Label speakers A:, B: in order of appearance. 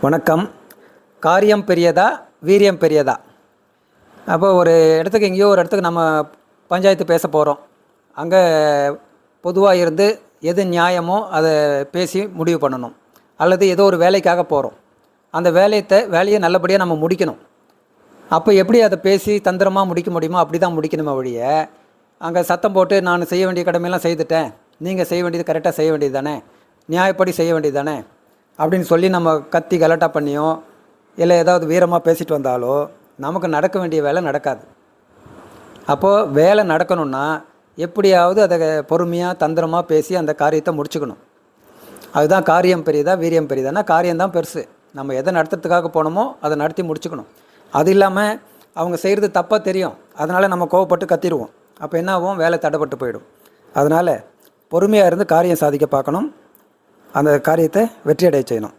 A: வணக்கம். காரியம் பெரியதா வீரியம் பெரியதா? அப்போ ஒரு இடத்துக்கு எங்கேயோ ஒரு இடத்துக்கு நம்ம பஞ்சாயத்து பேச போகிறோம். அங்கே பொதுவாக இருந்து எது நியாயமோ அதை பேசி முடிவு பண்ணணும். அல்லது ஏதோ ஒரு வேலைக்காக போகிறோம். அந்த வேலையை நல்லபடியாக நம்ம முடிக்கணும். அப்போ எப்படி அதை பேசி தந்திரமாக முடிக்க முடியுமோ அப்படி தான் முடிக்கணுமே ஒழிய, அங்கே சத்தம் போட்டு நான் செய்ய வேண்டிய கடமையெல்லாம் செய்துட்டேன், நீங்கள் செய்ய வேண்டியது கரெக்டாக செய்ய வேண்டியது தானே, நியாயப்படி செய்ய வேண்டியது தானே அப்படின்னு சொல்லி நம்ம கத்தி கலாட்டா பண்ணியோ இல்லை ஏதாவது வீரமாக பேசிட்டு வந்தாலோ நமக்கு நடக்க வேண்டிய வேலை நடக்காது. அப்போது வேலை நடக்கணும்னா எப்படியாவது அதை பொறுமையாக தந்திரமாக பேசி அந்த காரியத்தை முடிச்சுக்கணும். அதுதான் காரியம் பெரியதா வீரியம் பெரியதானா? காரியம்தான் பெருசு. நம்ம எதை நடத்துறதுக்காக போனோமோ அதை நடத்தி முடிச்சுக்கணும். அது இல்லாமல் அவங்க செய்கிறது தப்பாக தெரியும், அதனால் நம்ம கோவப்பட்டு கத்திடுவோம். அப்போ என்ன ஆகும்? வேலை தடைப்பட்டு போயிடும். அதனால் பொறுமையாக இருந்து காரியம் சாதிக்க பார்க்கணும். அந்த காரியத்தை வெற்றியடைய செய்யணும்.